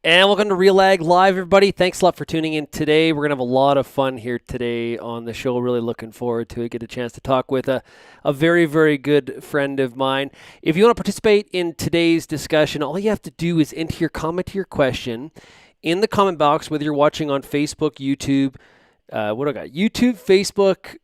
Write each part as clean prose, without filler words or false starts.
And welcome to RealAg Live, everybody. Thanks a lot for tuning in today. We're going to have a lot of fun here today on the show. Really looking forward to it. Get a chance to talk with a very, very good friend of mine. If you want to participate in today's discussion, all you have to do is enter your comment to your question in the comment box, whether you're watching on Facebook, YouTube, what do I got? YouTube, Facebook,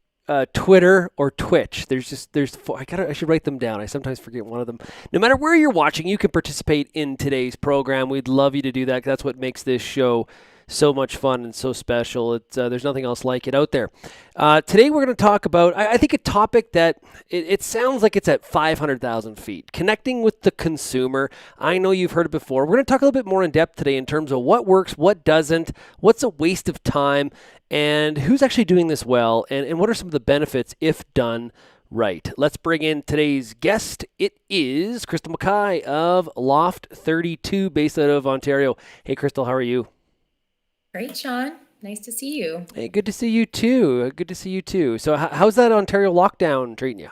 Twitter, or Twitch. There's four. I should write them down. I sometimes forget one of them. No matter where you're watching, you can participate in today's program. We'd love you to do that. That's what makes this show so much fun and so special. There's nothing else like it out there. Today we're going to talk about, I think, a topic that it sounds like it's at 500,000 feet. Connecting with the consumer. I know you've heard it before. We're going to talk a little bit more in depth today in terms of what works, what doesn't, what's a waste of time, and who's actually doing this well, and what are some of the benefits if done right. Let's bring in today's guest. It is Crystal Mackay of Loft 32, based out of Ontario. Hey, Crystal, how are you? Great, Shaun. Nice to see you. Hey, good to see you too. Good to see you too. So, how's that Ontario lockdown treating you?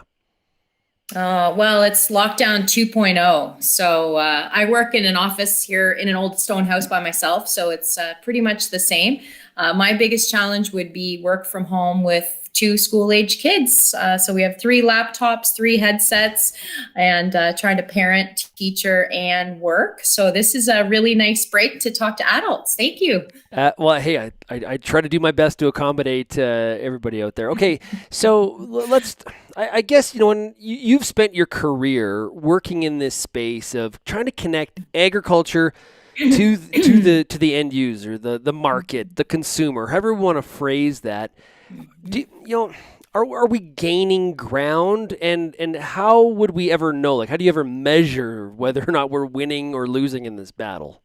Well, it's lockdown 2.0. So I work in an office here in an old stone house by myself. So it's pretty much the same. My biggest challenge would be work from home with two school-age kids. So we have three laptops, three headsets, and trying to parent, teacher, and work. So this is a really nice break to talk to adults. Thank you. Well, hey, I try to do my best to accommodate everybody out there. Okay, so let's. I guess when you've spent your career working in this space of trying to connect agriculture to the end user, the market, the consumer, however we want to phrase that. Are we gaining ground, and how would we ever know? Like, how do you ever measure whether or not we're winning or losing in this battle?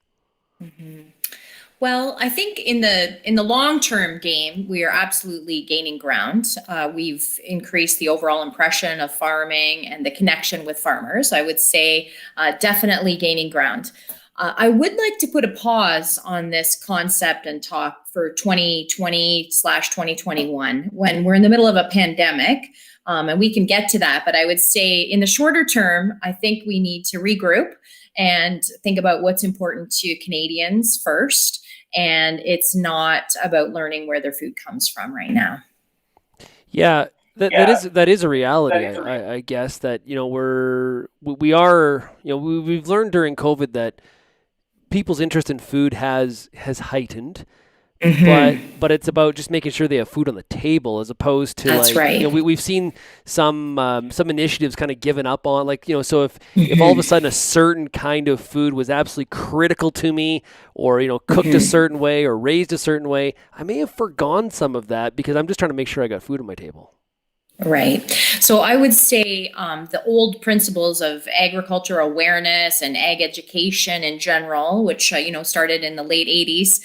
Well, I think in the long term game, we are absolutely gaining ground. We've increased the overall impression of farming and the connection with farmers. I would say definitely gaining ground. I would like to put a pause on this concept and talk for 2020/2021 when we're in the middle of a pandemic. And we can get to that. But I would say in the shorter term, I think we need to regroup and think about what's important to Canadians first. And it's not about learning where their food comes from right now. Yeah, that is a reality. I guess that we are we've learned during COVID that people's interest in food has heightened, but it's about just making sure they have food on the table as opposed to, That's like, right. we've seen some initiatives kind of given up on, like, so if all of a sudden a certain kind of food was absolutely critical to me, or cooked a certain way or raised a certain way, I may have forgone some of that because I'm just trying to make sure I got food on my table. Right. So I would say the old principles of agriculture awareness and ag education in general, which started in the late '80s,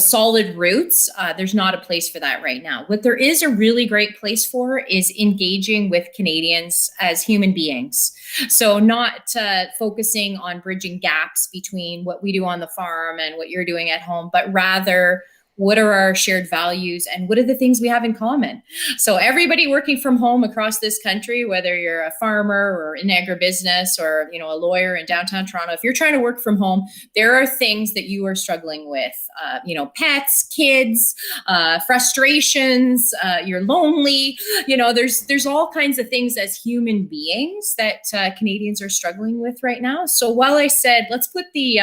solid roots. There's not a place for that right now. What there is a really great place for is engaging with Canadians as human beings. So not focusing on bridging gaps between what we do on the farm and what you're doing at home, but rather what are our shared values and what are the things we have in common. So everybody working from home across this country, whether you're a farmer or in agribusiness or a lawyer in downtown Toronto, if you're trying to work from home, there are things that you are struggling with. Pets, kids, frustrations. You're lonely. There's all kinds of things as human beings that Canadians are struggling with right now. So while I said let's put the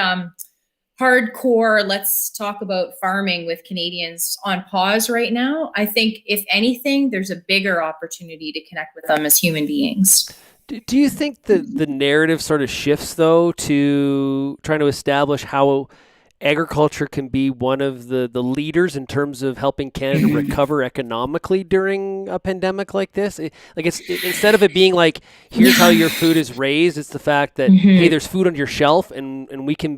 hardcore, let's talk about farming with Canadians on pause right now, I think if anything, there's a bigger opportunity to connect with them as human beings. Do you think the narrative sort of shifts, though, to trying to establish how agriculture can be one of the leaders in terms of helping Canada recover economically during a pandemic like this? Instead of it being like, here's how your food is raised, it's the fact that, hey, there's food on your shelf, and we can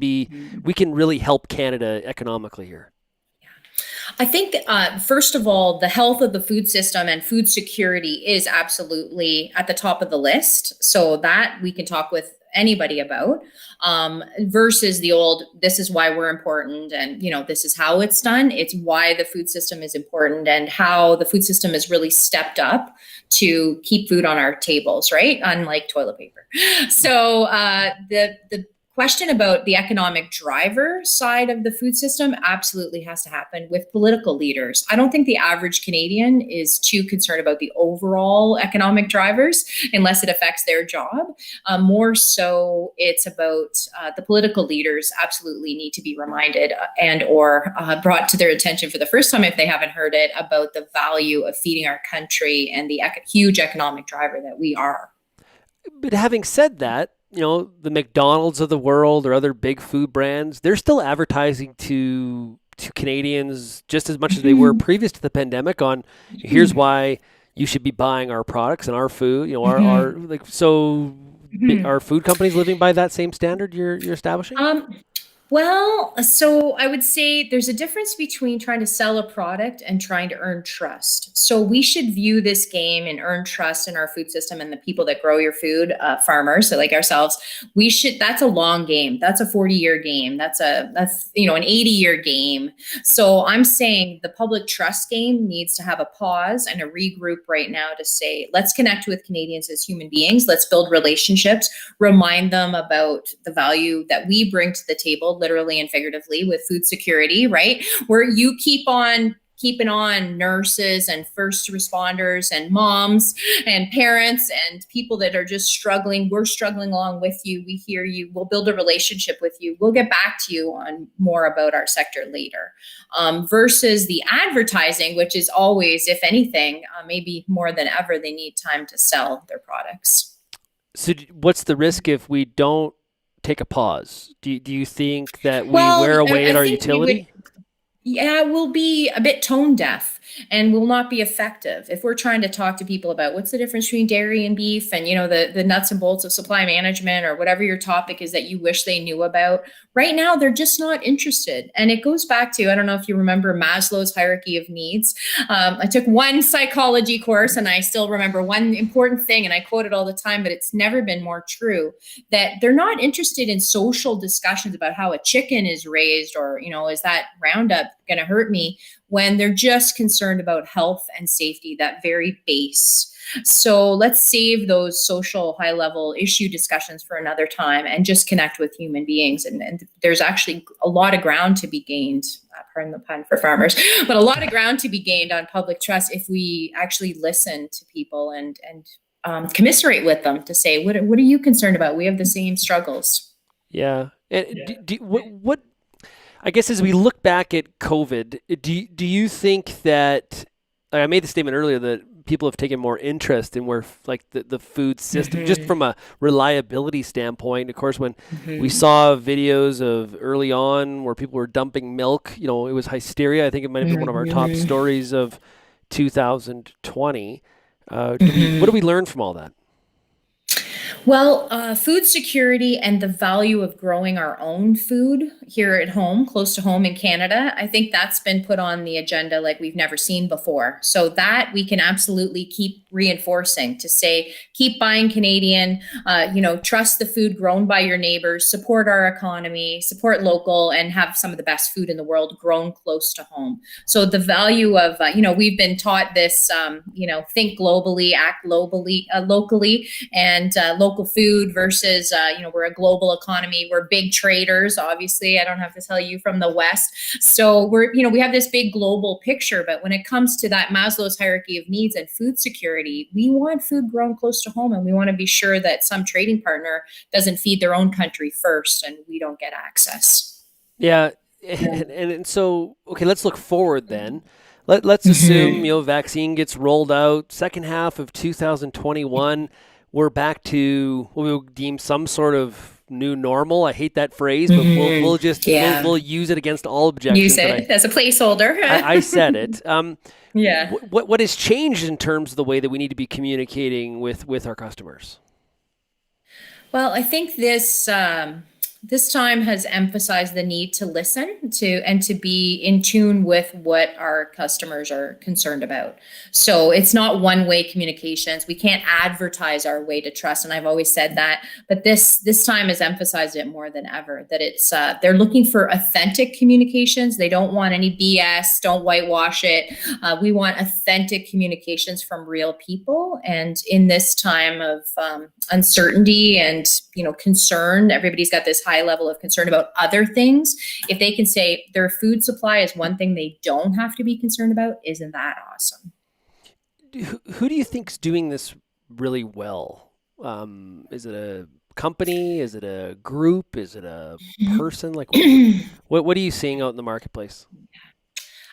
really help Canada economically here. I think, first of all, the health of the food system and food security is absolutely at the top of the list. So that we can talk with anybody about, versus the old, this is why we're important. And, this is how it's done. It's why the food system is important and how the food system has really stepped up to keep food on our tables, right? Unlike toilet paper. So the question about the economic driver side of the food system absolutely has to happen with political leaders. I don't think the average Canadian is too concerned about the overall economic drivers unless it affects their job. More so, it's about the political leaders absolutely need to be reminded and or brought to their attention for the first time if they haven't heard it about the value of feeding our country and the huge economic driver that we are. But having said that, the McDonald's of the world or other big food brands, they're still advertising to Canadians just as much as they were previous to the pandemic on here's why you should be buying our products and our food. Our like so. Are food companies living by that same standard you're establishing? Well, so I would say there's a difference between trying to sell a product and trying to earn trust. So we should view this game and earn trust in our food system and the people that grow your food, farmers, so like ourselves. That's a long game. That's a 40-year game. That's an 80-year game. So I'm saying the public trust game needs to have a pause and a regroup right now to say, let's connect with Canadians as human beings. Let's build relationships, remind them about the value that we bring to the table, literally and figuratively, with food security, right? Where you keep on keeping on nurses and first responders and moms and parents and people that are just struggling. We're struggling along with you. We hear you. We'll build a relationship with you. We'll get back to you on more about our sector later. Versus the advertising, which is always, if anything, maybe more than ever, they need time to sell their products. So what's the risk if we don't take a pause? Do you think that we wear away at our utility? We'll be a bit tone deaf and will not be effective if we're trying to talk to people about what's the difference between dairy and beef and, the nuts and bolts of supply management or whatever your topic is that you wish they knew about. Right now, they're just not interested. And it goes back to, I don't know if you remember Maslow's hierarchy of needs. I took one psychology course and I still remember one important thing, and I quote it all the time, but it's never been more true, that they're not interested in social discussions about how a chicken is raised or, is that Roundup going to hurt me, when they're just concerned about health and safety, that very base. So let's save those social high level issue discussions for another time and just connect with human beings. And there's actually a lot of ground to be gained, pardon the pun for farmers, but a lot of ground to be gained on public trust if we actually listen to people and commiserate with them to say, what are you concerned about? We have the same struggles. Yeah. And what I guess as we look back at COVID, do you think that, I made the statement earlier that people have taken more interest in where like the food system, just from a reliability standpoint. Of course, when we saw videos of early on where people were dumping milk, it was hysteria. I think it might have been one of our top stories of 2020. What do we learn from all that? Well, food security and the value of growing our own food here at home, close to home in Canada, I think that's been put on the agenda like we've never seen before. So that we can absolutely keep reinforcing to say, keep buying Canadian, trust the food grown by your neighbors, support our economy, support local, and have some of the best food in the world grown close to home. So the value of, we've been taught this, think globally, act locally, and local food versus, we're a global economy. We're big traders, obviously. I don't have to tell you, from the West. So we have this big global picture, but when it comes to that Maslow's hierarchy of needs and food security, we want food grown close to home, and we want to be sure that some trading partner doesn't feed their own country first and we don't get access. Yeah. And so, okay, let's look forward then. Let's assume, vaccine gets rolled out second half of 2021. We're back to what we'll deem some sort of new normal. I hate that phrase, but we'll just we'll use it against all objections. Use it as a placeholder. I said it. Yeah. What has changed in terms of the way that we need to be communicating with our customers? Well, I think this time has emphasized the need to listen and to be in tune with what our customers are concerned about. So it's not one-way communications. We can't advertise our way to trust. And I've always said that, but this time has emphasized it more than ever, that it's they're looking for authentic communications. They don't want any BS, don't whitewash it. We want authentic communications from real people. And in this time of uncertainty and, concern, everybody's got this high high level of concern about other things, if they can say their food supply is one thing they don't have to be concerned about, isn't that awesome? Who do you think's doing this really well? Is it a company? Is it a group? Is it a person? Like, what are you seeing out in the marketplace?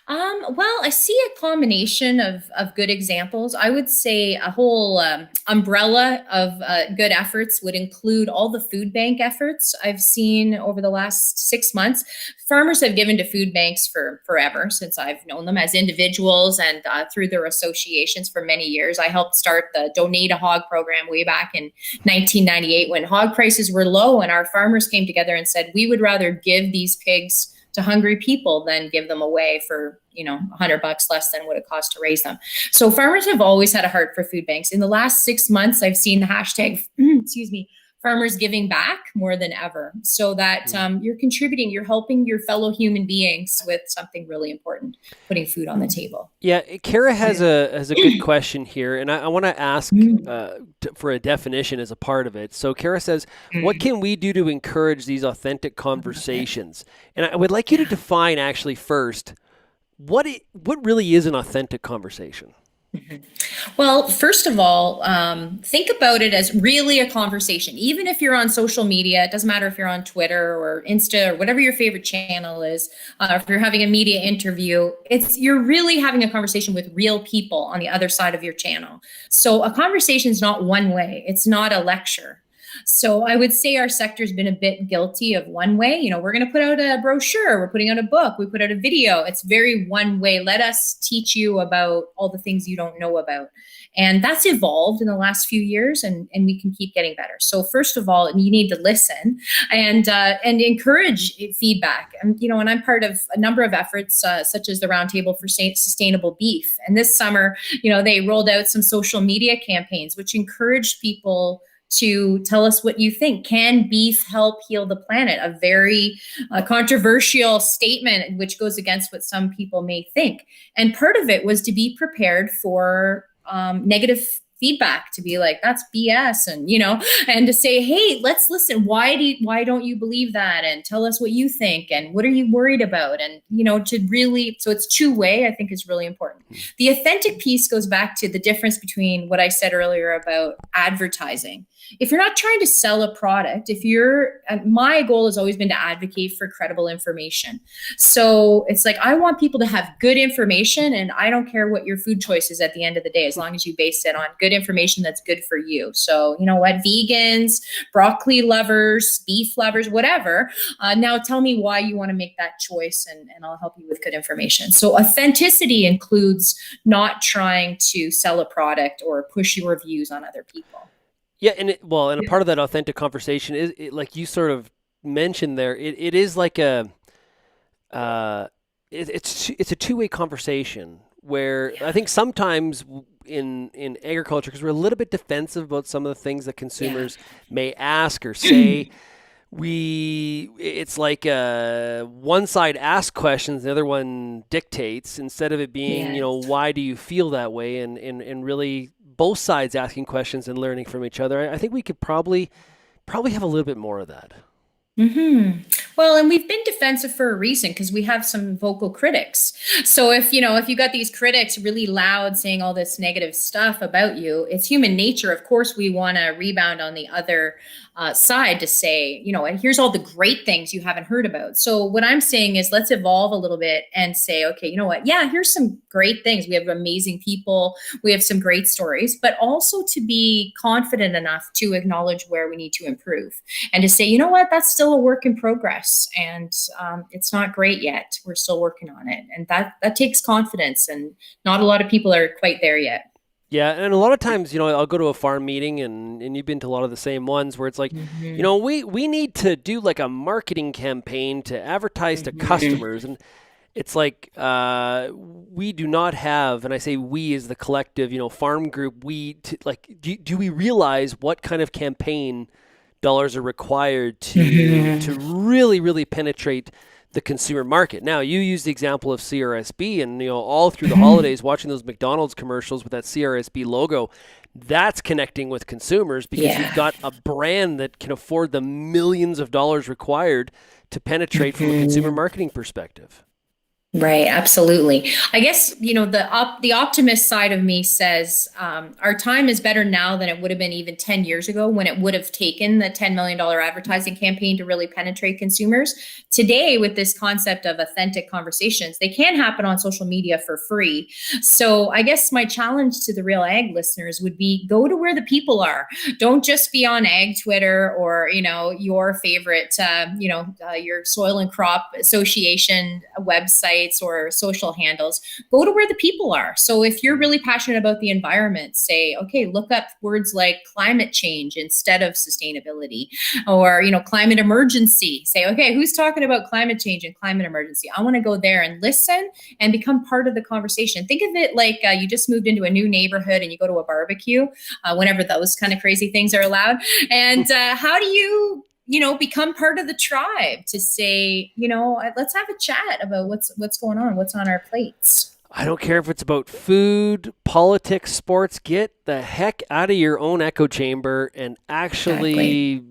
Well, I see a combination of good examples. I would say a whole umbrella of good efforts would include all the food bank efforts I've seen over the last 6 months. Farmers have given to food banks for forever, since I've known them as individuals and through their associations for many years. I helped start the Donate a Hog program way back in 1998 when hog prices were low, and our farmers came together and said, we would rather give these pigs to hungry people than give them away for, $100 less than what it costs to raise them. So farmers have always had a heart for food banks. In the last 6 months, I've seen the hashtag, farmers giving back more than ever, so that you're contributing, you're helping your fellow human beings with something really important, putting food on the table. Yeah, Kara has a good question here, and I want to ask for a definition as a part of it. So Kara says, what can we do to encourage these authentic conversations? And I would like you to define actually first, what really is an authentic conversation? Well, first of all, think about it as really a conversation. Even if you're on social media, it doesn't matter if you're on Twitter or Insta or whatever your favorite channel is. If you're having a media interview, you're really having a conversation with real people on the other side of your channel. So a conversation is not one way. It's not a lecture. So I would say our sector's been a bit guilty of one way. We're going to put out a brochure, we're putting out a book, we put out a video. It's very one way. Let us teach you about all the things you don't know about. And that's evolved in the last few years, and we can keep getting better. So first of all, you need to listen and encourage feedback. And I'm part of a number of efforts, such as the Roundtable for Sustainable Beef. And this summer, they rolled out some social media campaigns, which encouraged people to tell us what you think. Can beef help heal the planet? A very controversial statement, which goes against what some people may think. And part of it was to be prepared for negative feedback, to be like, that's BS, and to say, hey, let's listen. Why don't you believe that? And tell us what you think, and what are you worried about? And to really, so it's two-way, I think, is really important. The authentic piece goes back to the difference between what I said earlier about advertising. If you're not trying to sell a product, my goal has always been to advocate for credible information. So it's like, I want people to have good information, and I don't care what your food choice is at the end of the day, as long as you base it on good information that's good for you. So, vegans, broccoli lovers, beef lovers, whatever. Now tell me why you want to make that choice, and I'll help you with good information. So authenticity includes not trying to sell a product or push your views on other people. Yeah, and a part of that authentic conversation is, like you sort of mentioned there, it is like it's a two-way conversation where I think sometimes in agriculture, because we're a little bit defensive about some of the things that consumers may ask or say, it's like one side asks questions, the other one dictates, instead of it being, why do you feel that way, and really both sides asking questions and learning from each other. I think we could probably have a little bit more of that. Mm-hmm. Well, and we've been defensive for a reason, because we have some vocal critics. So if you got these critics really loud saying all this negative stuff about you, it's human nature. Of course, we want to rebound on the other side to say, here's all the great things you haven't heard about. So what I'm saying is, let's evolve a little bit and say, okay, you know what? Yeah, here's some great things. We have amazing people. We have some great stories, but also to be confident enough to acknowledge where we need to improve, and to say, you know what? That's still a work in progress, and it's not great yet. We're still working on it. And that takes confidence, and not a lot of people are quite there yet. Yeah, and a lot of times, I'll go to a farm meeting, and you've been to a lot of the same ones, where it's like, we need to do like a marketing campaign to advertise to customers. And it's like, we do not have, and I say we as the collective, farm group, do we realize what kind of campaign dollars are required to really, really penetrate the consumer market. Now, you use the example of CRSB, and all through the Mhm. holidays, watching those McDonald's commercials with that CRSB logo, that's connecting with consumers because you've Yeah. got a brand that can afford the millions of dollars required to penetrate from a consumer Mhm. marketing perspective. Right, absolutely. I guess the optimist side of me says our time is better now than it would have been even 10 years ago, when it would have taken the $10 million advertising campaign to really penetrate consumers. Today, with this concept of authentic conversations, they can happen on social media for free. So I guess my challenge to the Real Ag listeners would be, go to where the people are. Don't just be on Ag Twitter, or your favorite your soil and crop association website or social handles. Go to where the people are. So if you're really passionate about the environment, say, okay, look up words like climate change instead of sustainability, or climate emergency. Say, okay, who's talking about climate change and climate emergency? I want to go there and listen and become part of the conversation. Think of it like you just moved into a new neighborhood and you go to a barbecue, whenever those kind of crazy things are allowed. And how do you become part of the tribe to say, let's have a chat about what's going on, what's on our plates. I don't care if it's about food, politics, sports. Get the heck out of your own echo chamber and Exactly. actually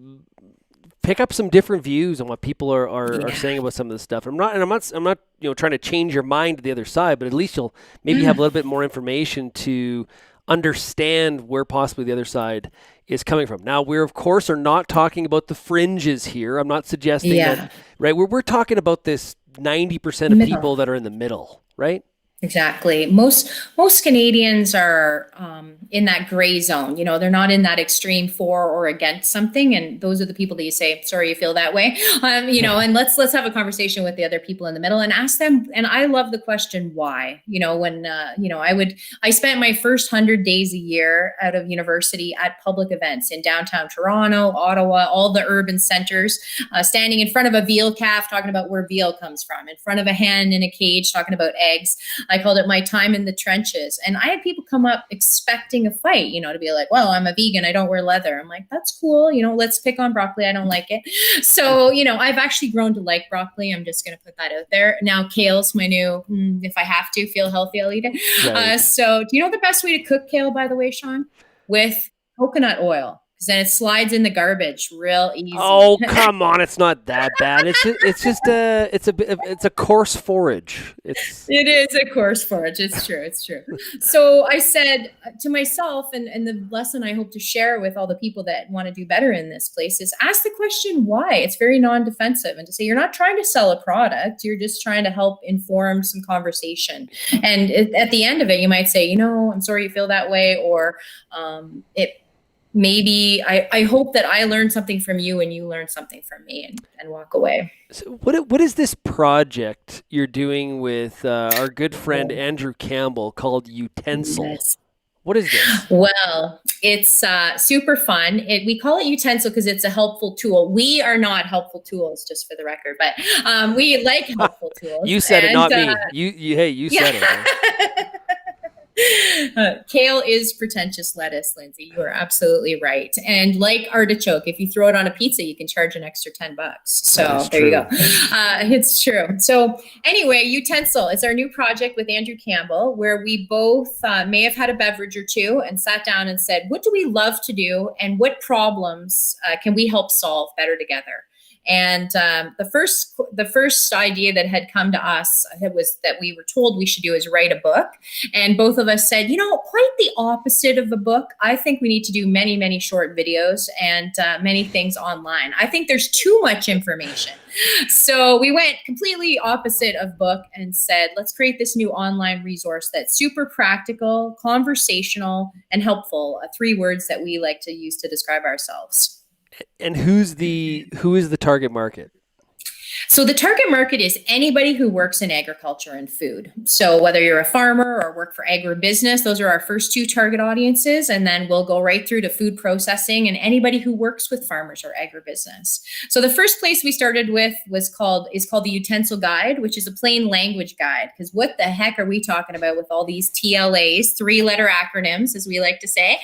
pick up some different views on what people are Yeah. saying about some of this stuff. I'm not trying to change your mind to the other side, but at least you'll maybe have a little bit more information to understand where possibly the other side is coming from. Now, we're of course are not talking about the fringes here. I'm not suggesting that, Yeah. right? We're talking about this 90% of Middle. people that are in the middle, right? Exactly. Most Canadians are in that gray zone. They're not in that extreme for or against something, and those are the people that you say, "Sorry, you feel that way." And let's have a conversation with the other people in the middle and ask them. And I love the question, why? When I spent my first 100 days a year out of university at public events in downtown Toronto, Ottawa, all the urban centers, standing in front of a veal calf talking about where veal comes from, in front of a hen in a cage talking about eggs. I called it my time in the trenches. And I had people come up expecting a fight, to be like, well, I'm a vegan, I don't wear leather. I'm like, that's cool. Let's pick on broccoli. I don't like it. So, I've actually grown to like broccoli. I'm just going to put that out there. Now, kale's my new, if I have to feel healthy, I'll eat it. Right. So, do you know the best way to cook kale, by the way, Shaun? With coconut oil. Because then it slides in the garbage real easy. Oh, come on. It's not that bad. It's a coarse forage. It's It is a course forage. It's true. It's true. So I said to myself, and the lesson I hope to share with all the people that want to do better in this place is, ask the question why. It's very non-defensive, and to say, you're not trying to sell a product. You're just trying to help inform some conversation. And at the end of it, you might say, I'm sorry you feel that way, or it maybe I hope that I learned something from you and you learned something from me, and walk away. so what is this project you're doing with our good friend Andrew Campbell called Utensil? Yes. What is this? Well, it's super fun. We call it utensil because it's a helpful tool. We are not helpful tools, just for the record, but we like helpful tools. You said it, And not me. You said it. Huh? yeah. Kale is pretentious lettuce, Lindsay. You are absolutely right. And like artichoke, if you throw it on a pizza, you can charge an extra $10. That So is there you true. go. It's true. So anyway, Utensil is our new project with Andrew Campbell, where we both may have had a beverage or two and sat down and said, what do we love to do, and what problems can we help solve better together? And the first idea that had come to us was that we were told we should do is write a book. And both of us said, quite the opposite of a book. I think we need to do many, many short videos and many things online. I think there's too much information. So we went completely opposite of book and said, let's create this new online resource that's super practical, conversational, and helpful. 3 words that we like to use to describe ourselves. And who is the target market? So the target market is anybody who works in agriculture and food. So whether you're a farmer or work for agribusiness, those are our first 2 target audiences. And then we'll go right through to food processing and anybody who works with farmers or agribusiness. So the first place we started with is called the Utensil Guide, which is a plain language guide. Because what the heck are we talking about with all these TLAs, 3-letter acronyms, as we like to say?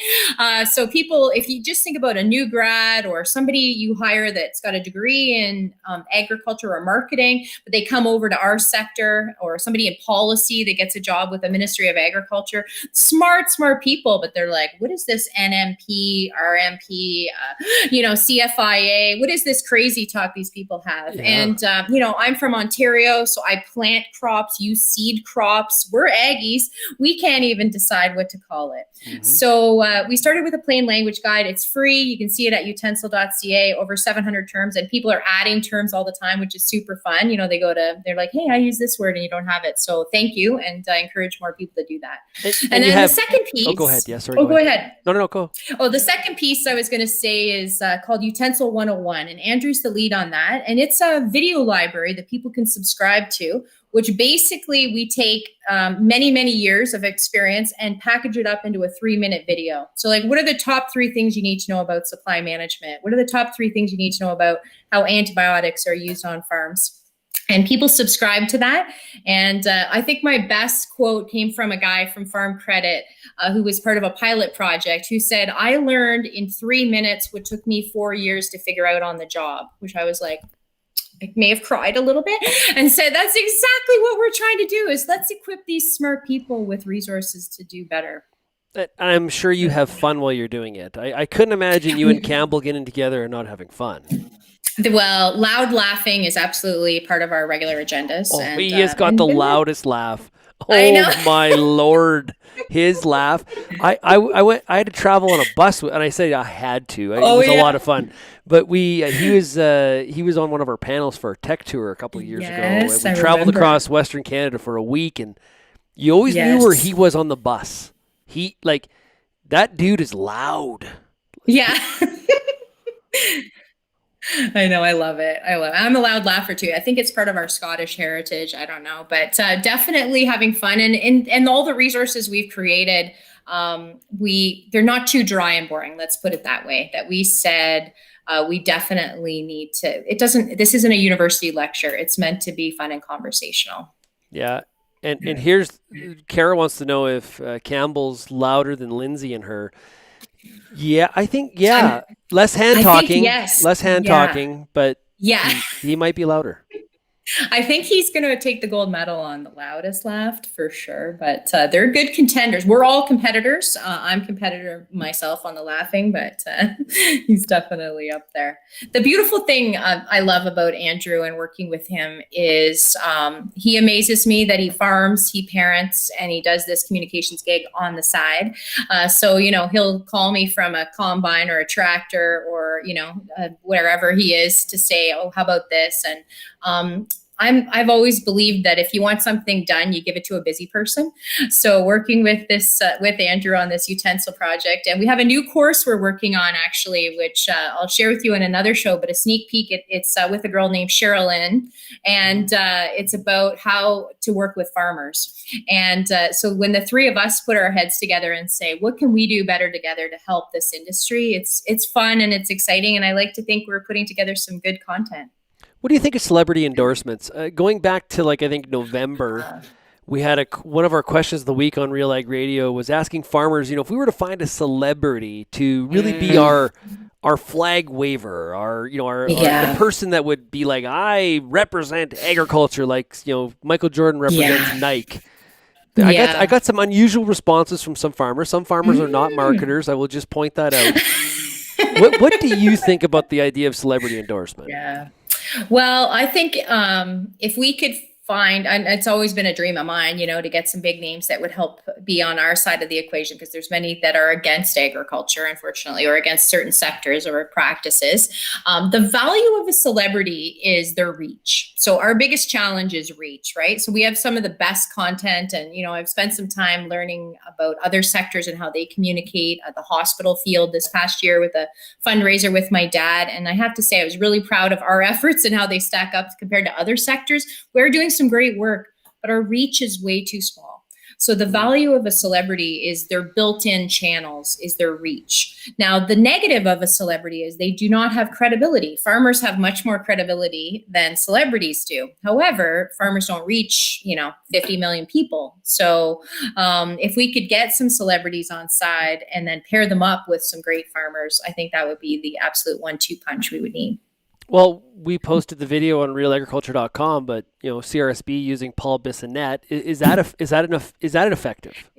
So people, if you just think about a new grad or somebody you hire that's got a degree in agriculture or marketing, but they come over to our sector, or somebody in policy that gets a job with the Ministry of Agriculture. Smart people, but they're like, what is this NMP, RMP, CFIA? What is this crazy talk these people have? Yeah. And, I'm from Ontario, so I plant crops, use seed crops. We're Aggies. We can't even decide what to call it. Mm-hmm. So we started with a plain language guide. It's free. You can see it at utensil.ca, over 700 terms, and people are adding terms all the time, which is super fun. They're like, hey, I use this word and you don't have it. So thank you. And I encourage more people to do that. And then the second piece. Oh, go ahead. Yeah, sorry. Go ahead. No, go. Oh, the second piece I was going to say is called Utensil 101. And Andrew's the lead on that. And it's a video library that people can subscribe to, which basically we take many, many years of experience and package it up into a 3-minute video. So like, what are the top 3 things you need to know about supply management? What are the top 3 things you need to know about how antibiotics are used on farms? And people subscribe to that. And I think my best quote came from a guy from Farm Credit who was part of a pilot project, who said, I learned in 3 minutes what took me 4 years to figure out on the job, which I was like, I may have cried a little bit and said, that's exactly what we're trying to do, is let's equip these smart people with resources to do better. I'm sure you have fun while you're doing it. I couldn't imagine you and Campbell getting together and not having fun. Well, loud laughing is absolutely part of our regular agendas. Oh, and, he has got the loudest laugh. Oh my Lord. His laugh. I had to travel on a bus and I said I had to. It was a lot of fun. But he was on one of our panels for a tech tour a couple of years ago. And we traveled across Western Canada for a week, and you always knew where he was on the bus. That dude is loud. Yeah. I know. I love it. I'm a loud laugher too. I think it's part of our Scottish heritage. I don't know, but definitely having fun, and all the resources we've created, they're not too dry and boring. Let's put it that way. That we said we definitely need to. This isn't a university lecture. It's meant to be fun and conversational. Yeah. And here's Kara wants to know if Campbell's louder than Lindsay and her. Yeah, I think, less hand talking, but he might be louder. I think he's going to take the gold medal on the loudest laugh for sure, but they're good contenders. We're all competitors. I'm competitor myself on the laughing, but he's definitely up there. The beautiful thing I love about Andrew and working with him is he amazes me that he farms, he parents, and he does this communications gig on the side. So, he'll call me from a combine or a tractor or, wherever he is to say, oh, how about this? And I've always believed that if you want something done, you give it to a busy person. So working with with Andrew on this utensil project, and we have a new course we're working on actually, which I'll share with you in another show, but a sneak peek. It's with a girl named Sherilyn, and it's about how to work with farmers. And so when the 3 of us put our heads together and say, what can we do better together to help this industry? It's fun and it's exciting. And I like to think we're putting together some good content. What do you think of celebrity endorsements? Going back to I think November, we had one of our questions of the week on RealAg Radio was asking farmers, if we were to find a celebrity to really be our flag waver, our the person that would be like, I represent agriculture, like Michael Jordan represents Nike. I got some unusual responses from some farmers. Some farmers are not marketers. I will just point that out. What do you think about the idea of celebrity endorsement? Yeah. Well, I think if we could find, and it's always been a dream of mine, to get some big names that would help be on our side of the equation, because there's many that are against agriculture, unfortunately, or against certain sectors or practices. The value of a celebrity is their reach. So our biggest challenge is reach, right? So we have some of the best content, and, I've spent some time learning about other sectors and how they communicate at the hospital field this past year with a fundraiser with my dad. And I have to say, I was really proud of our efforts and how they stack up compared to other sectors. We're doing some great work, but our reach is way too small. So the value of a celebrity is their built-in channels, is their reach. Now, the negative of a celebrity is they do not have credibility. Farmers have much more credibility than celebrities do. However, farmers don't reach, 50 million people. So if we could get some celebrities on side and then pair them up with some great farmers, I think that would be the absolute 1-2 punch we would need. Well, we posted the video on realagriculture.com, but CRSB using Paul Bissonnette, is that effective?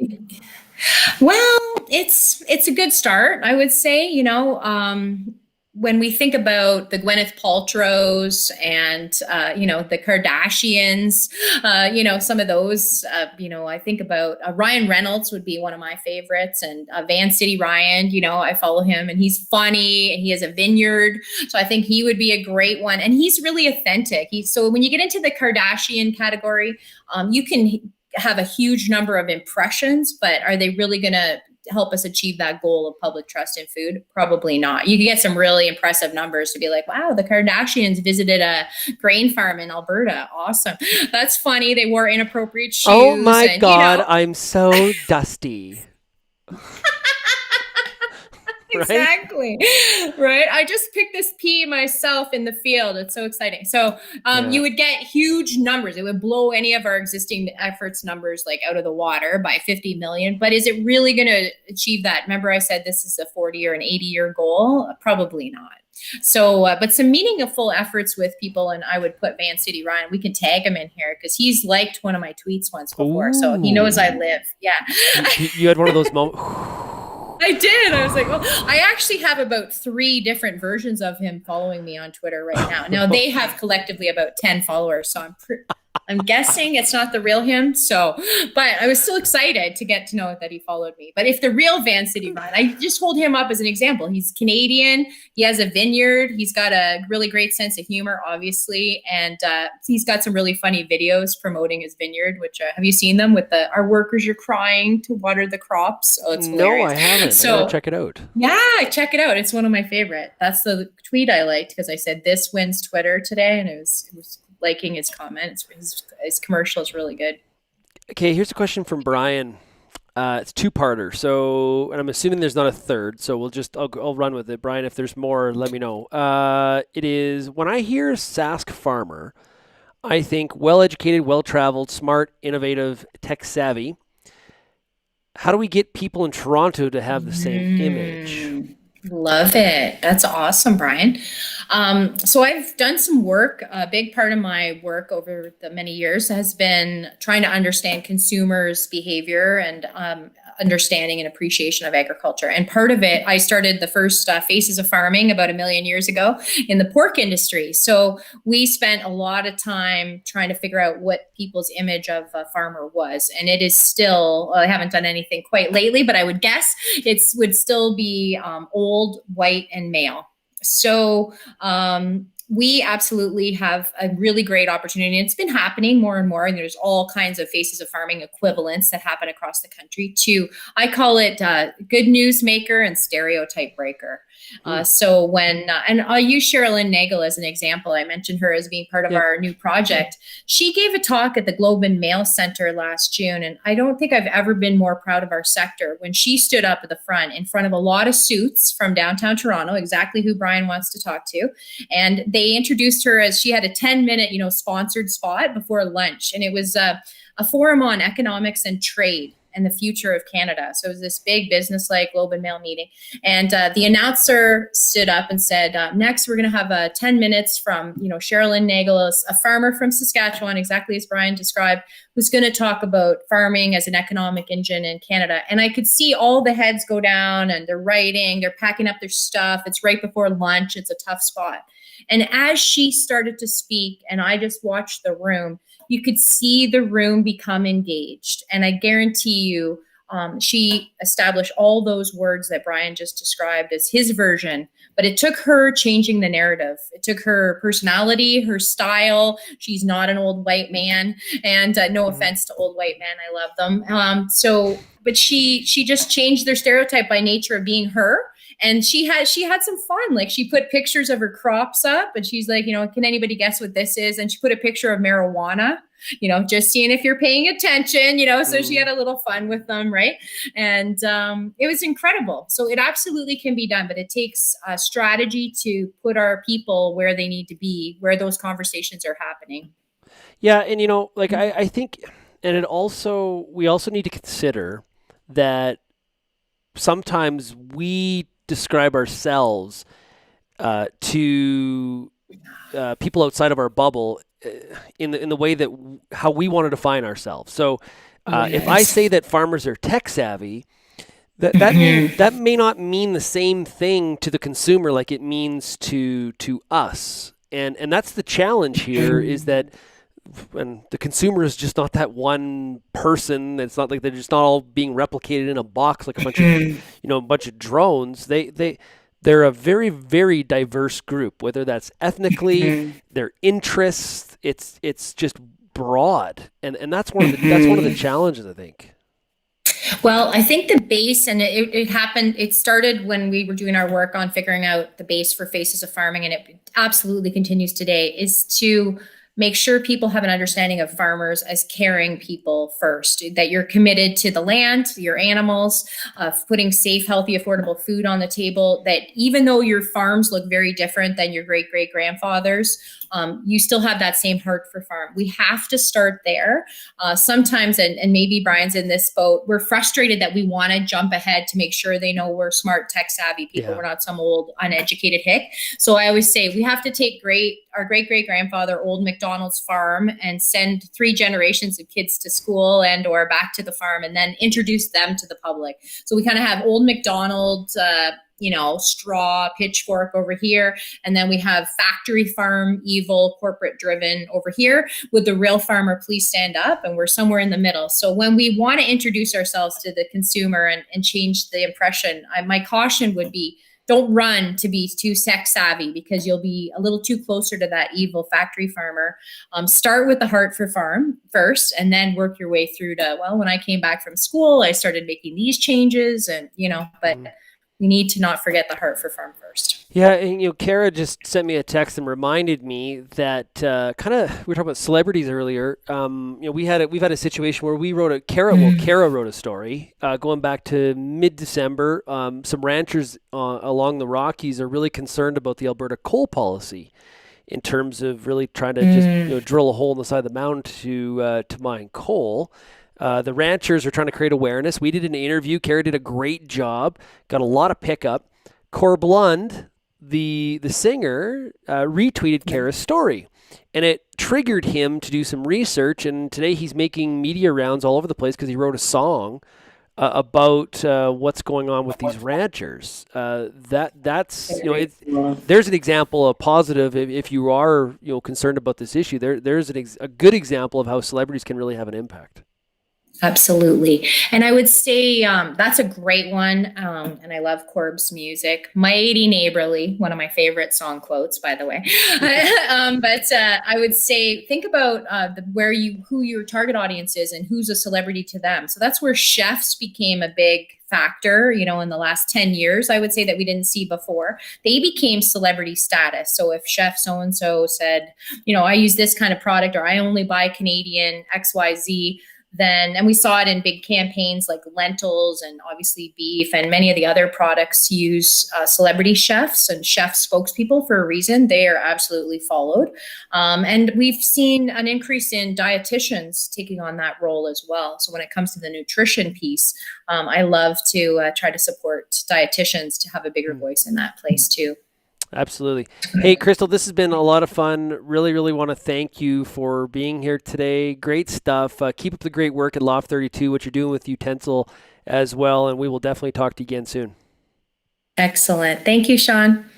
Well, it's a good start, I would say. When we think about the Gwyneth Paltrows and the Kardashians, some of those, I think about Ryan Reynolds would be one of my favorites, and Van City Ryan. I follow him, and he's funny, and he has a vineyard, so I think he would be a great one, and he's really authentic. So when you get into the Kardashian category, you can have a huge number of impressions, but are they really going to help us achieve that goal of public trust in food? Probably not. You can get some really impressive numbers to be like, wow, the Kardashians visited a grain farm in Alberta. Awesome. That's funny. They wore inappropriate Oh shoes my and, God, I'm so dusty. Right? exactly. Right. I just picked this pea myself in the field. It's so exciting. So Yeah. you would get huge numbers. It would blow any of our existing efforts numbers like out of the water by 50 million. But is it really going to achieve that? Remember, I said this is a 40 or an 80-year goal? Probably not. So, but some meaningful efforts with people, and I would put Van City Ryan. We can tag him in here because he's liked one of my tweets once before, so he knows I Ooh. live. Yeah. You had one of those moments. I did. I was like, well, I actually have about 3 different versions of him following me on Twitter right now. Now they have collectively about 10 followers, so I'm guessing it's not the real him. So, but I was still excited to get to know that he followed me. But if the real Van City Ryan, I just hold him up as an example. He's Canadian. He has a vineyard. He's got a really great sense of humor, obviously, and he's got some really funny videos promoting his vineyard. Which have you seen them with the "Our workers are crying to water the crops"? Oh, it's No, I hilarious. haven't. I gotta So check it out. yeah, check it out. It's one of my favorite. That's the tweet I liked because I said this wins Twitter today, and it was liking his comment. His commercial is really good. Okay, here's a question from Brian. It's two-parter. So, and I'm assuming there's not a third. So I'll run with it. Brian, if there's more, let me know. It is when I hear Sask farmer, I think well-educated, well-traveled, smart, innovative, tech-savvy. How do we get people in Toronto to have the same image? Love it. That's awesome, Brian. So I've done some work. A big part of my work over the many years has been trying to understand consumers' behavior and understanding and appreciation of agriculture. And part of it, I started the first Faces of Farming about 1,000,000 years ago in the pork industry. So we spent a lot of time trying to figure out what people's image of a farmer was. And it is still, I haven't done anything quite lately, but I would guess it would still be old, white, and male. So we absolutely have a really great opportunity. It's been happening more and more, and there's all kinds of Faces of Farming equivalents that happen across the country too. I call it good news maker and stereotype breaker. So and I'll use Sherilyn Nagel as an example. I mentioned her as being part of Yep. our new project. She gave a talk at the Globe and Mail Center last June, and I don't think I've ever been more proud of our sector when she stood up at the front in front of a lot of suits from downtown Toronto, exactly who Brian wants to talk to. And they introduced her as she had a 10-minute, sponsored spot before lunch. And it was a forum on economics and trade and the future of Canada. So it was this big business-like Globe and Mail meeting. And the announcer stood up and said, next, we're going to have 10 minutes from, Sherilyn Nagel, a farmer from Saskatchewan, exactly as Brian described, who's going to talk about farming as an economic engine in Canada. And I could see all the heads go down and they're writing, they're packing up their stuff. It's right before lunch. It's a tough spot. And as she started to speak, and I just watched the room, you could see the room become engaged. And I guarantee you, she established all those words that Brian just described as his version, but it took her changing the narrative. It took her personality, her style. She's not an old white man, and no offense to old white men, I love them. But she just changed their stereotype by nature of being her. And she had some fun. Like she put pictures of her crops up, and she's like, can anybody guess what this is? And she put a picture of marijuana, just seeing if you're paying attention, so she had a little fun with them, right? And it was incredible. So it absolutely can be done, but it takes a strategy to put our people where they need to be, where those conversations are happening. Yeah, and I think, and we also need to consider that sometimes we describe ourselves to people outside of our bubble in the way that how we want to define ourselves. So if I say Right. that farmers are tech savvy, Mhm. that may not mean the same thing to the consumer like it means to us. And that's the challenge here is that when the consumer is just not that one person. It's not like they're just not all being replicated in a box like a bunch of a bunch of drones. They're a very, very diverse group, whether that's ethnically, their interests. It's just broad, and that's one of the challenges, I think. Well, I think the base, and it happened, it started when we were doing our work on figuring out the base for Faces of Farming, and it absolutely continues today, is to make sure people have an understanding of farmers as caring people first, that you're committed to the land, your animals, of putting safe, healthy, affordable food on the table, that even though your farms look very different than your great great grandfathers, you still have that same heart for farm. We have to start there. Sometimes, and maybe Brian's in this boat, we're frustrated that we want to jump ahead to make sure they know we're smart, tech savvy people. Yeah. We're not some old, uneducated hick. So I always say we have to take our great great grandfather, old McDonald's farm, and send 3 generations of kids to school and or back to the farm, and then introduce them to the public. So we kind of have old McDonald's, straw pitchfork over here. And then we have factory farm, evil, corporate driven over here with the real farmer, please stand up. And we're somewhere in the middle. So when we want to introduce ourselves to the consumer and change the impression, my caution would be, don't run to be too tech savvy because you'll be a little too closer to that evil factory farmer. Start with the heart for farm first, and then work your way through to, well, when I came back from school, I started making these changes, and but Mhm. we need to not forget the heart for farm first. Yeah, and Kara just sent me a text and reminded me that kind of we were talking about celebrities earlier. We've had a situation where we wrote a Kara wrote a story going back to mid-December. Some ranchers along the Rockies are really concerned about the Alberta coal policy in terms of really trying to just drill a hole in the side of the mountain to mine coal. The ranchers are trying to create awareness. We did an interview. Kara did a great job. Got a lot of pickup. Corblund, the singer, retweeted Kara's story, and it triggered him to do some research. And today he's making media rounds all over the place because he wrote a song about what's going on with these ranchers. That's there's an example of positive if you are concerned about this issue. There's a good example of how celebrities can really have an impact. Absolutely. And I would say that's a great one. And I love Corb's music. Mighty Neighborly, one of my favorite song quotes, by the way. But I would say think about who your target audience is and who's a celebrity to them. So that's where chefs became a big factor, in the last 10 years, I would say, that we didn't see before. They became celebrity status. So if chef so-and-so said, I use this kind of product, or I only buy Canadian XYZ, and we saw it in big campaigns like lentils and obviously beef, and many of the other products use celebrity chefs and chef spokespeople for a reason. They are absolutely followed. And we've seen an increase in dietitians taking on that role as well. So when it comes to the nutrition piece, I love to try to support dietitians to have a bigger voice in that place too. Absolutely. Hey, Crystal, this has been a lot of fun. Really, really want to thank you for being here today. Great stuff. Keep up the great work at Loft 32, what you're doing with Utensil as well, and we will definitely talk to you again soon. Excellent. Thank you, Shaun.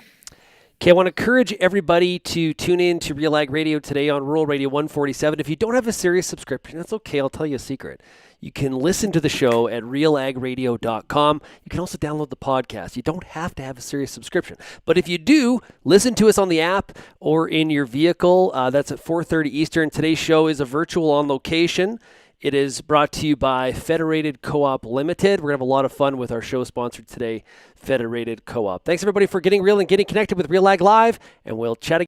Okay, I want to encourage everybody to tune in to RealAg Radio today on Rural Radio 147. If you don't have a Sirius subscription, that's okay. I'll tell you a secret. You can listen to the show at realagradio.com. You can also download the podcast. You don't have to have a Sirius subscription. But if you do, listen to us on the app or in your vehicle. That's at 4:30 Eastern. Today's show is a virtual on location. It is brought to you by Federated Co-op Limited. We're going to have a lot of fun with our show sponsored today, Federated Co-op. Thanks, everybody, for getting real and getting connected with RealAg Live, and we'll chat again.